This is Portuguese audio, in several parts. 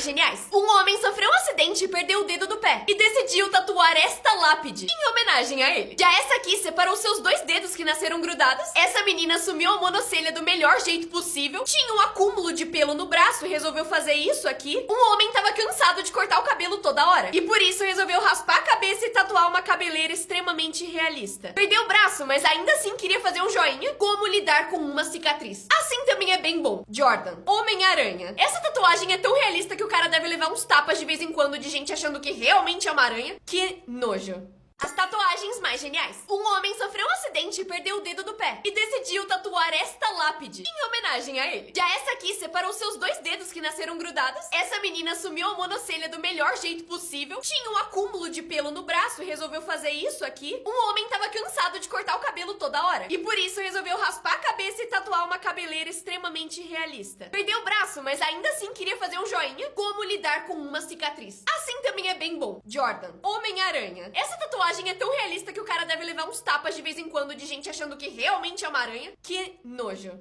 mais geniais. Um homem sofreu um acidente e perdeu o dedo do pé e decidiu tatuar esta lápide em homenagem a ele. Já essa aqui separou seus dois dedos que nasceram grudados. Essa menina assumiu a monocelha do melhor jeito possível. Tinha um acúmulo de pelo no braço e resolveu fazer isso aqui. Um homem tava cansado de cortar o cabelo toda hora e por isso resolveu raspar a cabeça e tatuar uma cabeleira extremamente realista. Perdeu o braço, mas ainda assim queria fazer um joinha. Como lidar com uma cicatriz? Assim também é bem bom. Jordan, Homem-Aranha. Essa tatuagem é tão realista que o cara deve levar uns tapas de vez em quando de gente achando que realmente é uma aranha. Que nojo. As tatuagens mais geniais. Um homem sofreu um acidente e perdeu o dedo do pé e decidiu tatuar esta lápide em homenagem a ele. Já essa aqui separou seus dois dedos que nasceram grudados. Essa menina assumiu a monocelha do melhor jeito possível. Tinha um acúmulo de pelo no braço e resolveu fazer isso aqui. Um homem tava cansado de cortar o cabelo toda hora e por isso resolveu raspar a cabeça e tatuar uma cabeleira extremamente realista. Perdeu o braço, mas ainda assim queria fazer um joinha. Como lidar com uma cicatriz? Assim também é bem bom. Jordan, Homem-Aranha. Essa tatuagem é tão realista que o cara deve levar uns tapas de vez em quando de gente achando que realmente é uma aranha. Que nojo.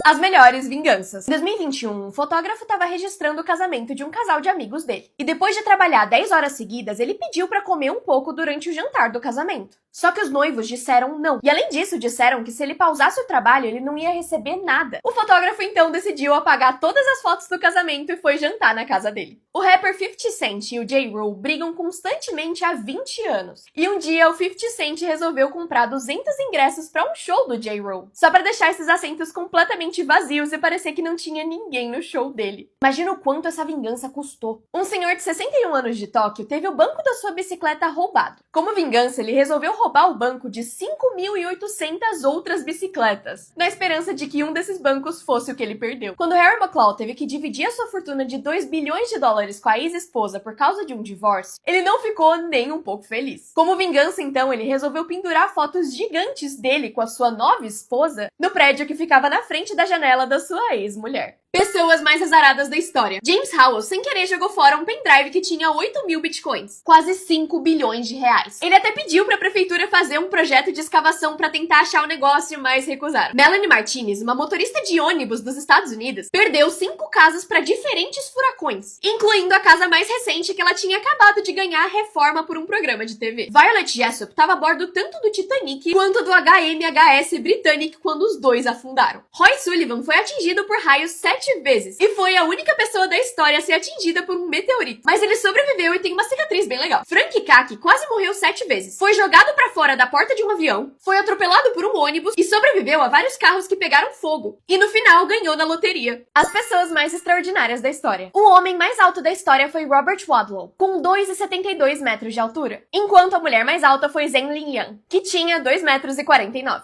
As melhores vinganças. Em 2021, um fotógrafo estava registrando o casamento de um casal de amigos dele. E depois de trabalhar 10 horas seguidas, ele pediu para comer um pouco durante o jantar do casamento. Só que os noivos disseram não. E além disso, disseram que se ele pausasse o trabalho, ele não ia receber nada. O fotógrafo então decidiu apagar todas as fotos do casamento e foi jantar na casa dele. O rapper 50 Cent e o J-Ro brigam constantemente há 20 anos. E um dia o 50 Cent resolveu comprar 200 ingressos para um show do J-Ro, só para deixar esses assentos completamente vazios e parecer que não tinha ninguém no show dele. Imagina o quanto essa vingança custou. Um senhor de 61 anos de Tóquio teve o banco da sua bicicleta roubado. Como vingança, ele resolveu roubar o banco de 5.800 outras bicicletas, na esperança de que um desses bancos fosse o que ele perdeu. Quando Harry McCloud teve que dividir a sua fortuna de 2 bilhões de dólares com a ex-esposa por causa de um divórcio, ele não ficou nem um pouco feliz. Como vingança, então, ele resolveu pendurar fotos gigantes dele com a sua nova esposa no prédio que ficava na frente da janela da sua ex-mulher. Pessoas mais azaradas da história. James Howell, sem querer, jogou fora um pendrive que tinha 8.000 bitcoins, quase 5 bilhões de reais. Ele até pediu pra prefeitura fazer um projeto de escavação pra tentar achar o negócio, mas recusaram. Melanie Martinez, uma motorista de ônibus dos Estados Unidos, perdeu 5 casas pra diferentes furacões, incluindo a casa mais recente que ela tinha acabado de ganhar reforma por um programa de TV. Violet Jessop estava a bordo tanto do Titanic quanto do HMHS Britannic quando os dois afundaram. Roy Sullivan foi atingido por raios 7 vezes e foi a única pessoa da história a ser atingida por um meteorito, mas ele sobreviveu e tem uma cicatriz bem legal. Frank Kaki quase morreu 7 vezes, foi jogado pra fora da porta de um avião, foi atropelado por um ônibus e sobreviveu a vários carros que pegaram fogo e no final ganhou na loteria. As pessoas mais extraordinárias da história. O homem mais alto da história foi Robert Wadlow, com 2,72 metros de altura, enquanto a mulher mais alta foi Zheng Linyan, que tinha 2,49 metros.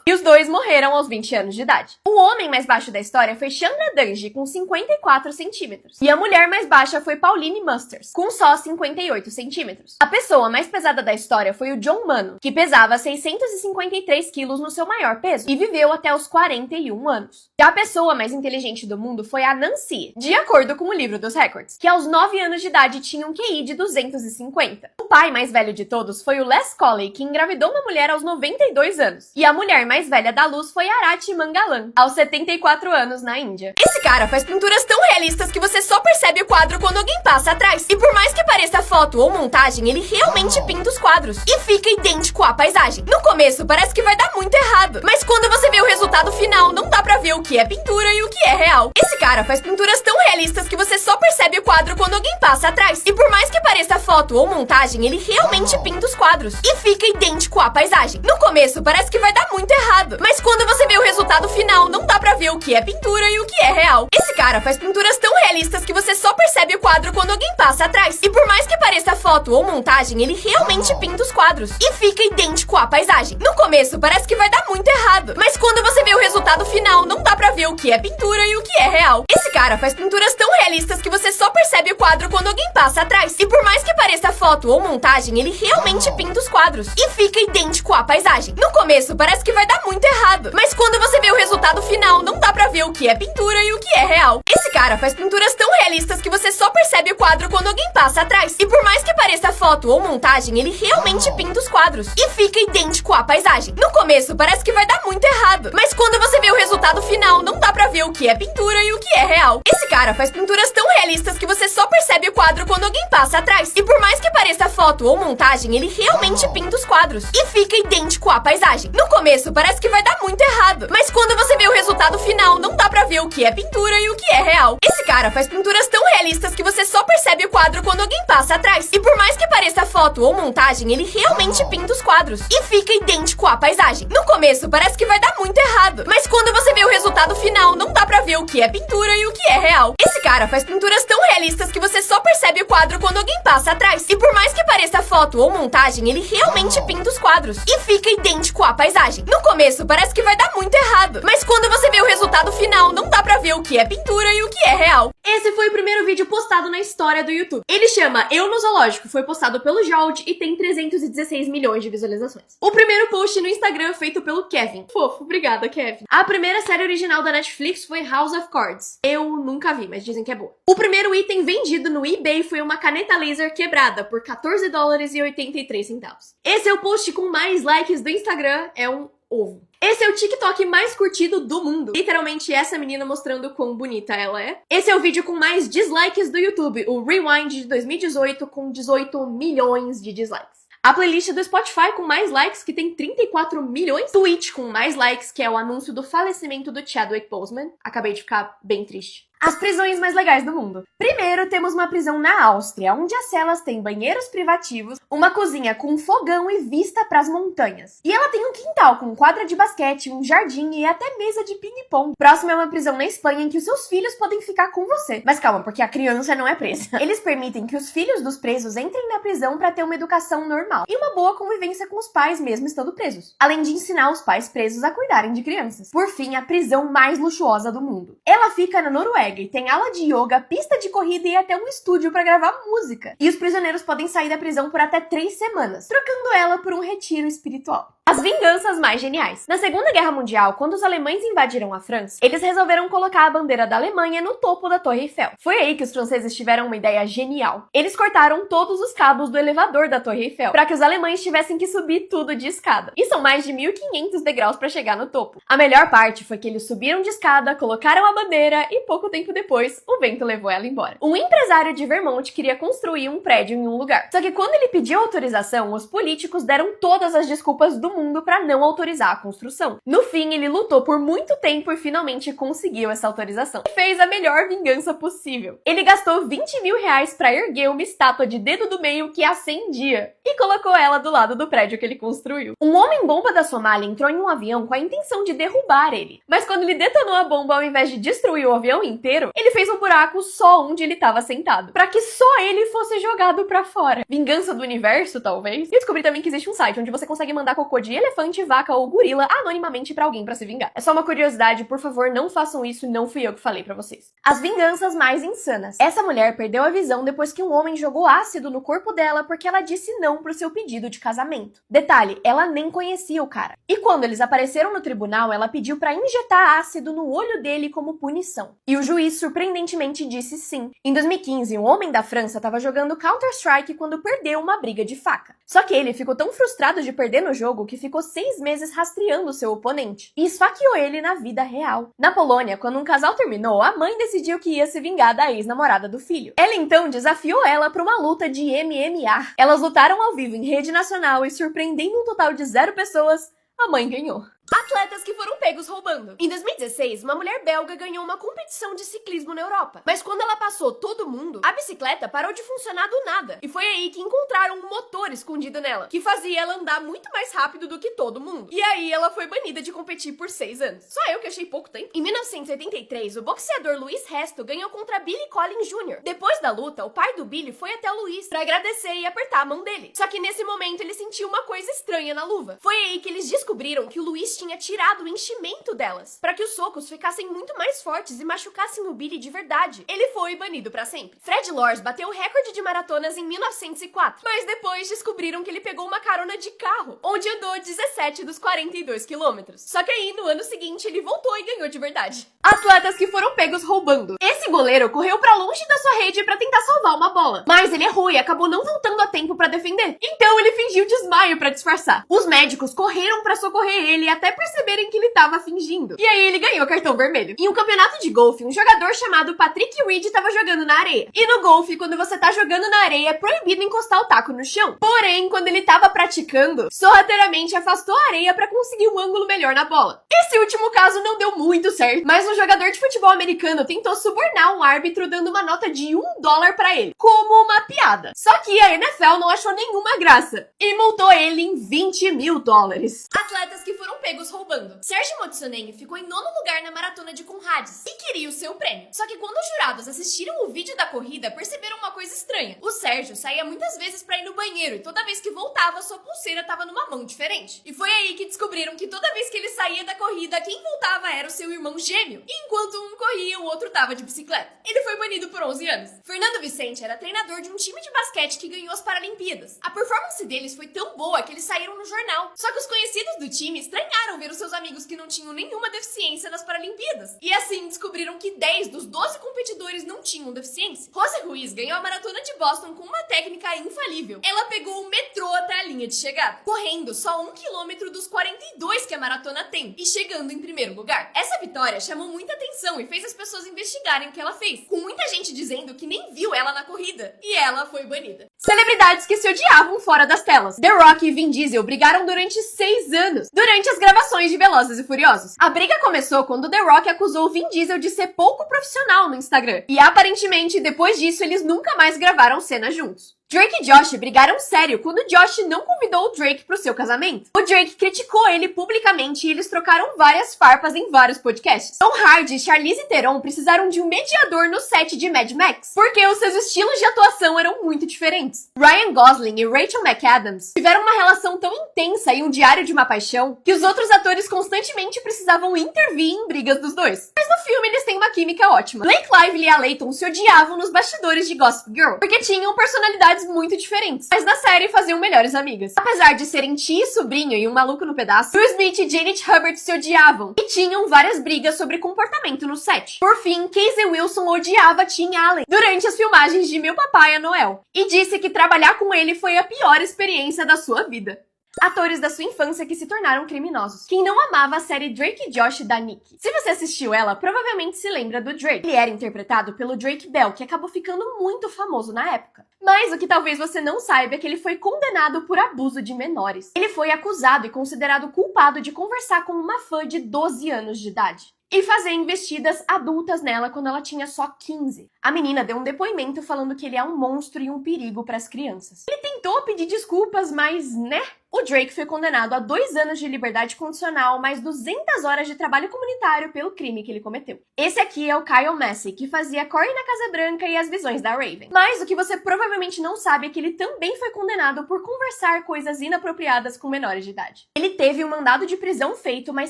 E os dois morreram aos 20 anos de idade. O homem mais baixo da história foi Chandra Danji, com 54 centímetros. E a mulher mais baixa foi Pauline Musters, com só 58 centímetros. A pessoa mais pesada da história foi o John Mano, que pesava 653 quilos no seu maior peso e viveu até os 41 anos. Já a pessoa mais inteligente do mundo foi a Nancy, de acordo com o livro dos records, que aos 9 anos de idade tinha um QI de 250. O pai mais velho de todos foi o Les Colley, que engravidou uma mulher aos 92 anos. E a mulher mais velha da luz foi Arati Mangalam, aos 74 anos na Índia. Esse cara faz pinturas tão realistas que você só percebe o quadro quando alguém passa atrás. E por mais que pareça foto ou montagem, ele realmente pinta os quadros e fica idêntico à paisagem. No começo parece que vai dar muito errado, mas quando você vê o resultado final, não dá pra ver o que é pintura e o que é real. Esse cara faz pinturas tão realistas que você só percebe o quadro quando alguém passa atrás. E por mais que pareça foto ou montagem, ele realmente pinta os quadros e fica idêntico à paisagem. No começo parece que vai dar muito errado, mas quando você vê o resultado final, não dá pra ver o que é pintura e o que é real. Esse cara faz pinturas tão realistas que você só percebe o quadro quando alguém passa atrás. E por mais que pareça foto ou montagem, ele realmente pinta os quadros e fica idêntico à paisagem. No começo parece que vai dar muito errado, mas quando você vê o resultado final, não dá pra ver o que é pintura e o que é real. Esse cara faz pinturas tão realistas que você só percebe o quadro quando alguém passa atrás. E por mais que pareça foto ou montagem, ele realmente pinta os quadros e fica idêntico à paisagem. No começo parece que vai dar muito errado, mas quando você vê o resultado final, não dá pra ver o que é pintura e o que é real. Esse cara faz pinturas tão realistas que você só percebe o quadro quando alguém passa atrás. E por mais que pareça foto ou montagem, ele realmente pinta os quadros e fica idêntico à paisagem. No começo parece que vai dar muito errado, mas quando você vê o resultado final, não dá pra ver o que é pintura e o que é real. Esse cara faz pinturas tão realistas que você só percebe o quadro quando alguém passa atrás. E por mais que pareça foto ou montagem, ele realmente pinta os quadros e fica idêntico à paisagem. No começo parece que vai dar muito errado, mas quando você vê o resultado final, não dá pra ver o que é pintura e o que é real. Esse cara faz pinturas tão realistas que que você só percebe o quadro quando alguém passa atrás. E por mais que pareça foto ou montagem, ele realmente pinta os quadros e fica idêntico à paisagem. No começo parece que vai dar muito errado, mas quando você vê o resultado final, não dá pra ver o que é pintura e o que é real. Esse cara faz pinturas tão realistas que você só percebe o quadro quando alguém passa atrás. E por mais que pareça foto ou montagem, ele realmente pinta os quadros e fica idêntico à paisagem. No começo parece que vai dar muito errado, mas quando você vê o resultado final, não dá pra ver o que é pintura e o que é real. Esse cara faz pinturas tão realistas que você só percebe o quadro quando alguém passa atrás. E por mais que pareça foto ou montagem, ele realmente pinta os quadros e fica idêntico à paisagem. No começo parece que vai dar muito errado, mas quando você vê o resultado final, não dá pra ver o que é pintura e o que é real. Esse foi o primeiro vídeo postado na história do YouTube. Ele chama Eu no Zoológico, foi postado pelo Jold e tem 316 milhões de visualizações. O primeiro post no Instagram feito pelo Kevin. Fofo, obrigada, Kevin. A primeira série original da Netflix foi House of Cards. Eu nunca vi, mas dizem que é boa. O primeiro item vendido no eBay foi uma caneta laser quebrada por $14,83. Esse é o post com mais likes do Instagram, é um ovo. Esse é o TikTok mais curtido do mundo. Literalmente essa menina mostrando quão bonita ela é. Esse é o vídeo com mais dislikes do YouTube, o Rewind de 2018 com 18 milhões de dislikes. A playlist do Spotify com mais likes, que tem 34 milhões. Twitch com mais likes, que é o anúncio do falecimento do Chadwick Boseman. Acabei de ficar bem triste. As prisões mais legais do mundo. Primeiro, temos uma prisão na Áustria, onde as celas têm banheiros privativos, uma cozinha com fogão e vista pras montanhas. E ela tem um quintal com quadra de basquete, um jardim e até mesa de ping-pong. Próximo é uma prisão na Espanha em que os seus filhos podem ficar com você. Mas calma, porque a criança não é presa. Eles permitem que os filhos dos presos entrem na prisão pra ter uma educação normal e uma boa convivência com os pais mesmo estando presos. Além de ensinar os pais presos a cuidarem de crianças. Por fim, a prisão mais luxuosa do mundo. Ela fica na Noruega e tem aula de yoga, pista de corrida e até um estúdio pra gravar música. E os prisioneiros podem sair da prisão por até 3 semanas, trocando ela por um retiro espiritual. As vinganças mais geniais. Na Segunda Guerra Mundial, quando os alemães invadiram a França, eles resolveram colocar a bandeira da Alemanha no topo da Torre Eiffel. Foi aí que os franceses tiveram uma ideia genial. Eles cortaram todos os cabos do elevador da Torre Eiffel, para que os alemães tivessem que subir tudo de escada. E são mais de 1.500 degraus para chegar no topo. A melhor parte foi que eles subiram de escada, colocaram a bandeira e pouco tempo depois, o vento levou ela embora. Um empresário de Vermont queria construir um prédio em um lugar. Só que quando ele pediu autorização, os políticos deram todas as desculpas do mundo para não autorizar a construção. No fim, ele lutou por muito tempo e finalmente conseguiu essa autorização. E fez a melhor vingança possível. Ele gastou 20 mil reais para erguer uma estátua de dedo do meio que acendia e colocou ela do lado do prédio que ele construiu. Um homem-bomba da Somália entrou em um avião com a intenção de derrubar ele. Mas quando ele detonou a bomba, ao invés de destruir o avião inteiro, ele fez um buraco só onde ele estava sentado, para que só ele fosse jogado para fora. Vingança do universo, talvez? E descobri também que existe um site onde você consegue mandar cocô de elefante, vaca ou gorila anonimamente pra alguém pra se vingar. É só uma curiosidade, por favor, não façam isso, não fui eu que falei pra vocês. As vinganças mais insanas. Essa mulher perdeu a visão depois que um homem jogou ácido no corpo dela porque ela disse não pro seu pedido de casamento. Detalhe, ela nem conhecia o cara. E quando eles apareceram no tribunal, ela pediu pra injetar ácido no olho dele como punição. E o juiz surpreendentemente disse sim. Em 2015, um homem da França tava jogando Counter-Strike quando perdeu uma briga de faca. Só que ele ficou tão frustrado de perder no jogo que ficou 6 meses rastreando seu oponente e esfaqueou ele na vida real. Na Polônia, quando um casal terminou, a mãe decidiu que ia se vingar da ex-namorada do filho. Ela então desafiou ela para uma luta de MMA. Elas lutaram ao vivo em rede nacional e, surpreendendo um total de 0 pessoas, a mãe ganhou. Atletas que foram pegos roubando. Em 2016, uma mulher belga ganhou uma competição de ciclismo na Europa. Mas quando ela passou todo mundo, a bicicleta parou de funcionar do nada. E foi aí que encontraram um motor escondido nela, que fazia ela andar muito mais rápido do que todo mundo. E aí ela foi banida de competir por 6 anos. Só eu que achei pouco tempo. Em 1983, o boxeador Luiz Resto ganhou contra Billy Collins Jr. Depois da luta, o pai do Billy foi até o Luiz pra agradecer e apertar a mão dele. Só que nesse momento ele sentiu uma coisa estranha na luva. Foi aí que eles descobriram que o Luiz tinha tirado o enchimento delas, para que os socos ficassem muito mais fortes e machucassem o Billy de verdade. Ele foi banido para sempre. Fred Lors bateu o recorde de maratonas em 1904, mas depois descobriram que ele pegou uma carona de carro, onde andou 17 dos 42 quilômetros. Só que aí, no ano seguinte, ele voltou e ganhou de verdade. Atletas que foram pegos roubando. Esse goleiro correu para longe da sua rede para tentar salvar uma bola, mas ele errou e acabou não voltando a tempo para defender. Então ele fingiu desmaio para disfarçar. Os médicos correram para socorrer ele até até perceberem que ele tava fingindo. E aí ele ganhou cartão vermelho. Em um campeonato de golfe, um jogador chamado Patrick Reed tava jogando na areia. E no golfe, quando você tá jogando na areia, é proibido encostar o taco no chão. Porém, quando ele tava praticando, sorrateiramente afastou a areia pra conseguir um ângulo melhor na bola. Esse último caso não deu muito certo, mas um jogador de futebol americano tentou subornar um árbitro dando uma nota de $1 pra ele, como uma piada. Só que a NFL não achou nenhuma graça e multou ele em $20 mil. Atletas que foram pegos roubando. Sergio Mozzoneni ficou em 9º lugar na maratona de Conrads e queria o seu prêmio. Só que quando os jurados assistiram o vídeo da corrida, perceberam uma coisa estranha. O Sérgio saía muitas vezes pra ir no banheiro e toda vez que voltava, sua pulseira tava numa mão diferente. E foi aí que descobriram que toda vez que ele saía da corrida, quem voltava era o seu irmão gêmeo. E enquanto um corria, o outro tava de bicicleta. Ele foi banido por 11 anos. Fernando Vicente era treinador de um time de basquete que ganhou as Paralimpíadas. A performance deles foi tão boa que eles saíram no jornal. Só que os conhecidos do time estranharam ver os seus amigos que não tinham nenhuma deficiência nas Paralimpíadas. E assim descobriram que 10 dos 12 competidores não tinham deficiência. Rose Ruiz ganhou a maratona de Boston com uma técnica infalível. Ela pegou o metrô até a linha de chegada, correndo só 1 quilômetro dos 42 que a maratona tem e chegando em primeiro lugar. Essa vitória chamou muita atenção e fez as pessoas investigarem o que ela fez, com muita gente dizendo que nem viu ela na corrida, e ela foi banida. Celebridades que se odiavam fora das telas. The Rock e Vin Diesel brigaram durante 6 anos, durante as gravações de Velozes e Furiosos. A briga começou quando The Rock acusou Vin Diesel de ser pouco profissional no Instagram, e aparentemente depois disso eles nunca mais gravaram cenas juntos. Drake e Josh brigaram sério quando Josh não convidou o Drake pro seu casamento. O Drake criticou ele publicamente e eles trocaram várias farpas em vários podcasts. Tom Hardy e Charlize Theron precisaram de um mediador no set de Mad Max, porque os seus estilos de atuação eram muito diferentes. Ryan Gosling e Rachel McAdams tiveram uma relação tão intensa e um diário de uma paixão que os outros atores constantemente precisavam intervir em brigas dos dois. Mas no filme eles têm uma química ótima. Blake Lively e a Layton se odiavam nos bastidores de Gossip Girl, porque tinham personalidades muito diferentes, mas na série faziam melhores amigas. Apesar de serem tia e sobrinho e um maluco no pedaço, Will Smith e Janet Hubbard se odiavam e tinham várias brigas sobre comportamento no set. Por fim, Casey Wilson odiava Tim Allen durante as filmagens de Meu Papai é Noel e disse que trabalhar com ele foi a pior experiência da sua vida. Atores da sua infância que se tornaram criminosos. Quem não amava a série Drake e Josh da Nick? Se você assistiu ela, provavelmente se lembra do Drake. Ele era interpretado pelo Drake Bell, que acabou ficando muito famoso na época. Mas o que talvez você não saiba é que ele foi condenado por abuso de menores. Ele foi acusado e considerado culpado de conversar com uma fã de 12 anos de idade e fazer investidas adultas nela quando ela tinha só 15. A menina deu um depoimento falando que ele é um monstro e um perigo para as crianças. Ele tentou pedir desculpas, mas né? O Drake foi condenado a 2 anos de liberdade condicional, mais 200 horas de trabalho comunitário pelo crime que ele cometeu. Esse aqui é o Kyle Massey, que fazia Corey na Casa Branca e As Visões da Raven. Mas o que você provavelmente não sabe é que ele também foi condenado por conversar coisas inapropriadas com menores de idade. Ele teve um mandado de prisão feito, mas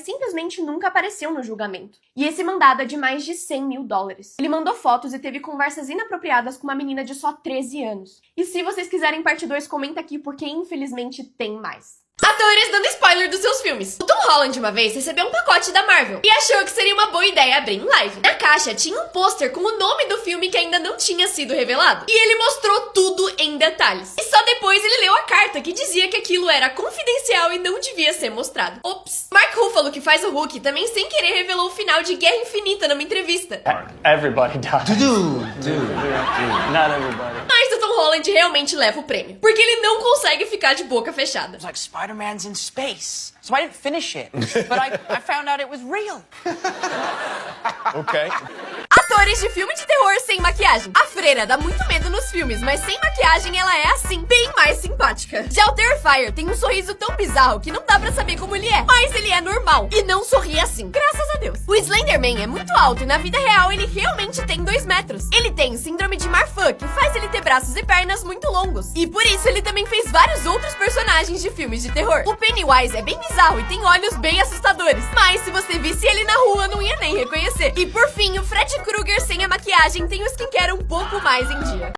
simplesmente nunca apareceu no julgamento. E esse mandado é de mais de $100 mil. Ele mandou fotos e teve conversas inapropriadas com uma menina de só 13 anos. E se vocês quiserem parte 2, comenta aqui, porque infelizmente tem mais. Atores dando spoiler dos seus filmes. O Tom Holland uma vez recebeu um pacote da Marvel e achou que seria uma boa ideia abrir em live. Na caixa tinha um pôster com o nome do filme que ainda não tinha sido revelado. E ele mostrou tudo em detalhes. E só depois ele leu a carta que dizia que aquilo era confidencial e não devia ser mostrado. Ops. Mark Ruffalo, que faz o Hulk, também sem querer revelou o final de Guerra Infinita numa entrevista. Everybody dies. Not everybody. Mas o Tom Holland realmente leva o prêmio, porque ele não consegue ficar de boca fechada. It's like Spider-Man's in space. So I didn't finish it, but I found out it was real. Okay. Atores de filme de terror sem maquiagem. A freira dá muito medo nos filmes, mas sem maquiagem ela é assim, bem mais simpática. Já o Terrifier tem um sorriso tão bizarro que não dá pra saber como ele é, mas ele é normal e não sorri assim, graças a Deus. O Slenderman é muito alto e na vida real ele realmente tem 2 metros. Ele tem síndrome de Marfan, que faz ele ter braços e pernas muito longos. E por isso ele também fez vários outros personagens de filmes de terror. O Pennywise é bem bizarro e tem olhos bem assustadores, mas se você visse ele na rua não ia nem reconhecer. E por fim, o Fred Krueger sem a maquiagem tem o skincare um pouco mais em dia.